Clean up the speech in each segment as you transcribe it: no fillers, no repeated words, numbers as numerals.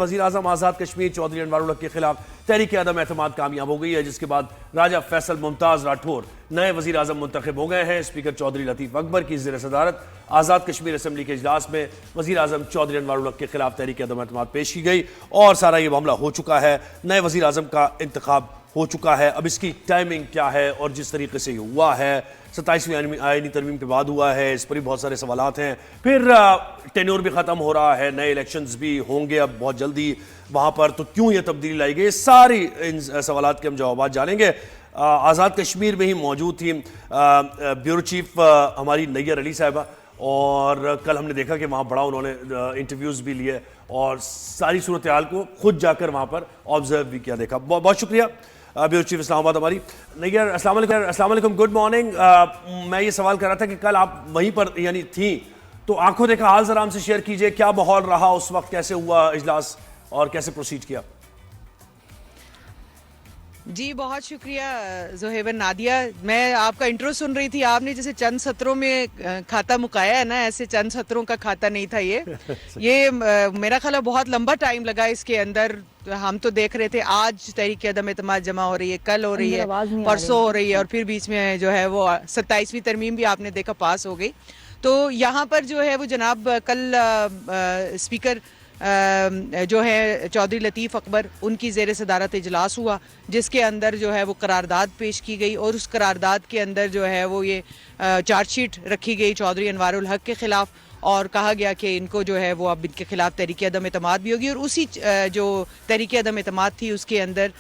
वज़ीर आज़म आज़ाद कश्मीर चौधरी अनवारुल हक के खिलाफ तहरीक अदम एतमाद कामयाब हो गई है, जिसके बाद राजा फैसल मुमताज़ राठौर नए वज़ीर आज़म मुंतखब हो गए हैं। स्पीकर चौधरी लतीफ़ अकबर की ज़ेर सदारत आज़ाद कश्मीर असम्बली के इजलास में वज़ीर आज़म चौधरी अनवारुल हक के खिलाफ तहरीक अदम एतमाद पेश की गई और सारा ये मामला हो चुका है। नए वज़ीर आज़म का इंतखाब हो चुका है। अब इसकी टाइमिंग क्या है और जिस तरीके से ये हुआ है 27वीं आईनी तरमीम के बाद हुआ है, इस पर भी बहुत सारे सवालात हैं। फिर टेन्योर भी ख़त्म हो रहा है, नए इलेक्शंस भी होंगे अब बहुत जल्दी वहाँ पर, तो क्यों ये तब्दीली लाई गई, सारी इन सवालात के हम जवाब जानेंगे। आज़ाद कश्मीर में ही मौजूद थी ब्यूरो चीफ हमारी नैयर अली साहिबा, और कल हमने देखा कि वहाँ बड़ा उन्होंने इंटरव्यूज़ भी लिए और सारी सूरत हाल को खुद जाकर वहाँ पर ऑब्जर्व भी किया, देखा। बहुत शुक्रिया ब्यूरो चीफ इस्लामाबाद हमारी नैयर। अस्सलाम वालेकुम, गुड मॉर्निंग। मैं ये सवाल कर रहा था कि कल आप वहीं पर यानी थी, तो आंखों देखा हाल जरा हमसे शेयर कीजिए, क्या माहौल रहा उस वक्त, कैसे हुआ इजलास और कैसे प्रोसीड किया? जी बहुत शुक्रिया ज़ोहेबन नादिया। मैं आपका इंट्रो सुन रही थी, आपने जैसे चंद सत्रों में खाता मुकाया है ना, ऐसे चंद सत्रों का खाता नहीं था ये मेरा ख्याल है बहुत लंबा टाइम लगा इसके अंदर। हम तो देख रहे थे आज तहरीक अदम एतमाद जमा हो रही है, कल हो रही है, परसों हो रही है, और फिर बीच में जो है वो 27वीं तरमीम भी आपने देखा पास हो गई। तो यहाँ पर जो है वो जनाब कल स्पीकर जो है चौधरी लतीफ़ अकबर उनकी ज़ेर सदारत इजलास हुआ, जिसके अंदर जो है वो करारदाद पेश की गई और उस करारदाद के अंदर जो है वो ये चार्जशीट रखी गई चौधरी अनवारुल हक के ख़िलाफ़, और कहा गया कि इनको जो है वो अब इनके खिलाफ तहरीक अदम एतमाद भी होगी। और उसी जो तहरीक अदम एतमाद थी उसके अंदर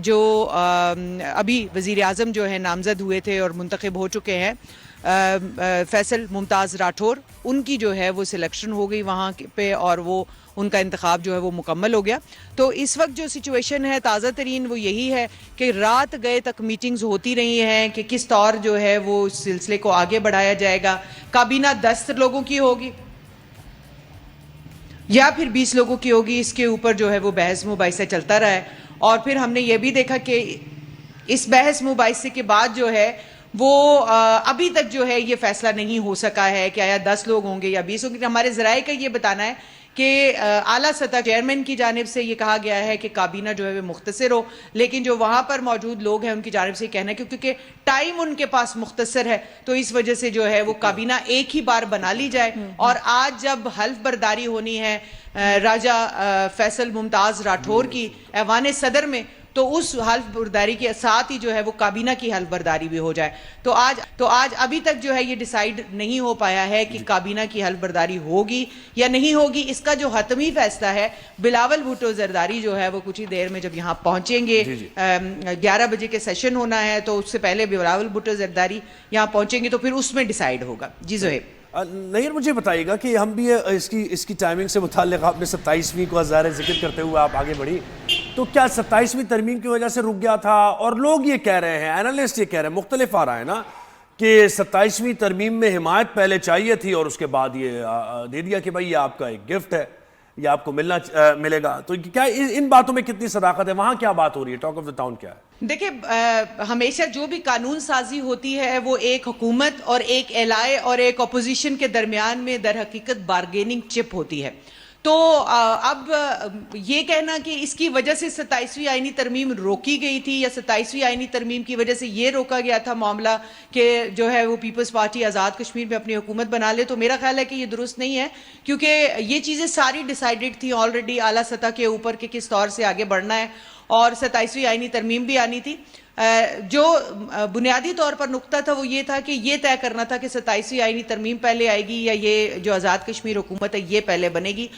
जो अभी वज़ीर आज़म जो है नामज़द हुए थे और मुंतखब हो चुके हैं फैसल मुमताज़ राठौर, उनकी जो है वो सिलेक्शन हो गई वहाँ पे और वो उनका इंतखाब जो है वो मुकम्मल हो गया। तो इस वक्त जो सिचुएशन है ताज़ा तरीन वो यही है कि रात गए तक मीटिंग्स होती रही हैं कि किस तौर जो है वो इस सिलसिले को आगे बढ़ाया जाएगा। काबीना 10 लोगों की होगी या फिर 20 लोगों की होगी, इसके ऊपर जो है वो बहस मुबाहिसा चलता रहा है। और फिर हमने ये भी देखा कि इस बहस मुबाहिसे के बाद जो है वो अभी तक जो है ये फैसला नहीं हो सका है कि आया 10 लोग होंगे या 20 होंगे। हमारे ज़राए का ये बताना है कि आला सतह चेयरमैन की जानिब से ये कहा गया है कि काबीना जो है वो मुख्तसर हो, लेकिन जो वहाँ पर मौजूद लोग हैं उनकी जानिब से कहना है क्योंकि टाइम उनके पास मुख्तसर है, तो इस वजह से जो है वो काबीना एक ही बार बना ली जाए। और आज जब हल्फ बर्दारी होनी है राजा फैसल मुमताज़ राठौर की ऐवान सदर में, तो उस हल्फ बर्दारी के साथ ही जो है वो काबीना की हल्फ बर्दारी भी हो जाए। तो आज अभी तक जो है ये डिसाइड नहीं हो पाया है कि काबीना की हल्फ बर्दारी होगी या नहीं होगी। इसका जो हतमी फैसला है बिलावल भुट्टो जरदारी जो है वो कुछ ही देर में जब यहाँ पहुंचेंगे, 11 बजे के सेशन होना है, तो उससे पहले बिलावल भुट्टो जरदारी यहाँ पहुंचेंगे तो फिर उसमें डिसाइड होगा। जी ज़ोहेब। नैयर, मुझे बताइएगा कि हम भी इसकी टाइमिंग से मुताल्लिक़ आपने 27वीं को ज़ाहिर जिक्र करते हुए आप आगे बढ़ी, तो क्या 27वीं तरमीम की वजह से रुक गया था? और लोग ये कह रहे हैं, एनालिस्ट ये कह रहे हैं, मुख्तलिफ आ रहा है ना कि 27वीं तरमीम में हिमायत पहले चाहिए थी और उसके बाद ये दे दिया कि भाई ये आपका एक गिफ्ट है, ये आपको मिलेगा। तो क्या इन बातों में कितनी सदाकत है? वहाँ क्या बात हो रही है? टॉक ऑफ द टाउन क्या है? देखिए, हमेशा जो भी कानून साजी होती है वो एक हुकूमत और एक एलाए और एक अपोजिशन के दरमियान में दर हकीकत बारगेनिंग चिप होती है। तो अब ये कहना कि इसकी वजह से 27वीं आईनी तरमीम रोकी गई थी या 27वीं आईनी तरमीम की वजह से ये रोका गया था मामला कि जो है वो पीपल्स पार्टी आज़ाद कश्मीर में अपनी हुकूमत बना ले, तो मेरा ख्याल है कि ये दुरुस्त नहीं है, क्योंकि ये चीज़ें सारी डिसाइडेड थी ऑलरेडी आला सतह के ऊपर कि किस तौर से आगे बढ़ना है, और 27वीं आईनी तरमीम भी आनी थी। जो बुनियादी तौर पर नुक्ता था वो ये था कि ये तय करना था कि 27वीं आईनी तरमीम पहले आएगी या ये जो आज़ाद कश्मीर हुकूमत है ये पहले बनेगी।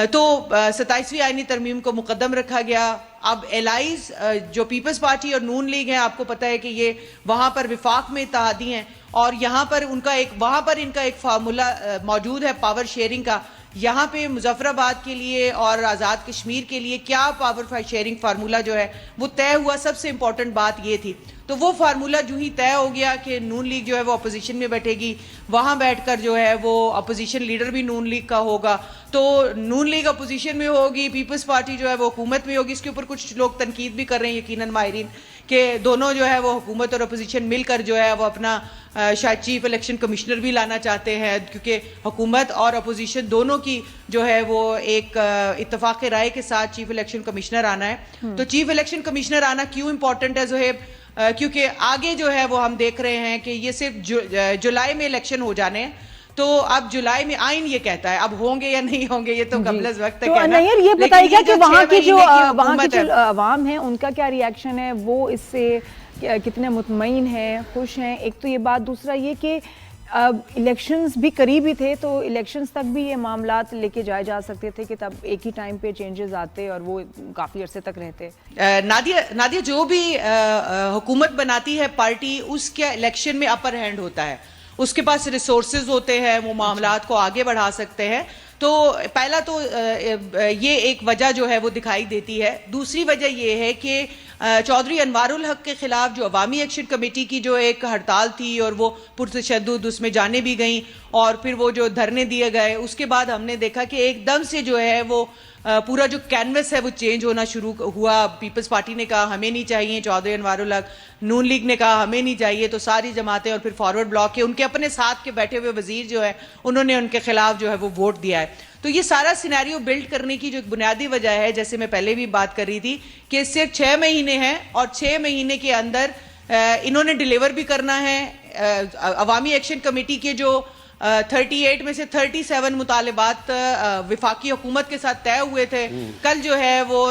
तो 27वीं आईनी तरमीम को मुकद्दम रखा गया। अब एलाइज जो पीपल्स पार्टी और नून लीग है, आपको पता है कि ये वहाँ पर विफाक में इत्तेहादी हैं और यहाँ पर वहाँ पर इनका एक फार्मूला मौजूद है पावर शेयरिंग का। यहाँ पे मुजफ्फराबाद के लिए और आज़ाद कश्मीर के लिए क्या पावर शेयरिंग फार्मूला जो है वो तय हुआ, सबसे इंपॉर्टेंट बात ये थी। तो वो फार्मूला जो ही तय हो गया कि नून लीग जो है वो अपोजिशन में बैठेगी, वहां बैठकर जो है वो अपोजिशन लीडर भी नून लीग का होगा, तो नून लीग अपोजिशन में होगी, पीपल्स पार्टी जो है वो हुकूमत में होगी। इसके ऊपर कुछ लोग तनकीद भी कर रहे हैं यकीनन माहिरीन कि दोनों जो है वो हुकूमत और अपोजिशन मिलकर जो है वो अपना शायद चीफ इलेक्शन कमिश्नर भी लाना चाहते हैं, क्योंकि हुकूमत और अपोजिशन दोनों की जो है वो एक इत्तेफाक राय के साथ चीफ इलेक्शन कमिश्नर आना है। तो चीफ इलेक्शन कमिश्नर आना क्यों इंपॉर्टेंट है ज़ोहेब? क्योंकि आगे जो है वो हम देख रहे हैं कि ये सिर्फ जुलाई में इलेक्शन हो जाने हैं, तो अब जुलाई में आइन ये कहता है, अब होंगे या नहीं होंगे ये तो कबल वक्त तो है। नैयर ये बताइएगा कि वहाँ की जो अवाम है उनका क्या रिएक्शन है, वो इससे कितने मुतमईन हैं, खुश हैं? एक तो ये बात, दूसरा ये कि इलेक्शंस भी करीब ही थे, तो इलेक्शंस तक भी ये मामलात लेके जाए जा सकते थे कि तब एक ही टाइम पे चेंजेस आते और वो काफ़ी अरसे तक रहते। नादिया जो भी हुकूमत बनाती है पार्टी, उसके इलेक्शन में अपर हैंड होता है, उसके पास रिसोर्सेज होते हैं, वो मामलात को आगे बढ़ा सकते हैं। तो पहला तो ये एक वजह जो है वो दिखाई देती है। दूसरी वजह ये है कि चौधरी अनवारुल हक के खिलाफ जो अवामी एक्शन कमेटी की जो एक हड़ताल थी और वो पुरतशद्दुद उसमें जाने भी गई और फिर वो जो धरने दिए गए, उसके बाद हमने देखा कि एकदम से जो है वो पूरा जो कैनवस है वो चेंज होना शुरू हुआ। पीपल्स पार्टी ने कहा हमें नहीं चाहिए चौधरी अनवारुल हक, नून लीग ने कहा हमें नहीं चाहिए, तो सारी जमातें और फिर फॉरवर्ड ब्लॉक के उनके अपने साथ के बैठे हुए वजीर जो है उन्होंने उनके खिलाफ जो है वो वोट दिया है। तो ये सारा सिनेरियो बिल्ड करने की जो एक बुनियादी वजह है, जैसे मैं पहले भी बात कर रही थी कि सिर्फ 6 महीने हैं और 6 महीने के अंदर इन्होंने डिलीवर भी करना है। अवामी एक्शन कमेटी के जो 38 में से 37 मुतालबात विफाकी हुकूमत के साथ तय हुए थे, कल जो है वो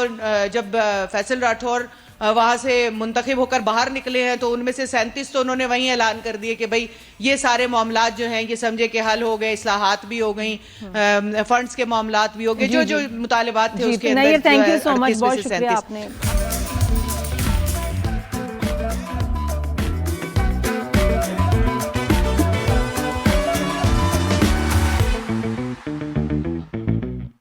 जब फैसल राठौर वहां से मुंतखब होकर बाहर निकले हैं तो उनमें से 37 तो उन्होंने वहीं ऐलान कर दिए कि भाई ये सारे मामलात जो हैं ये समझे कि हल हो गए, इस्लाहात भी हो गई, फंड्स के मामलात भी हो गए, जो जो मुतालबात थे उसके अंदर। थैंक यू सो मच, बहुत शुक्रिया आपने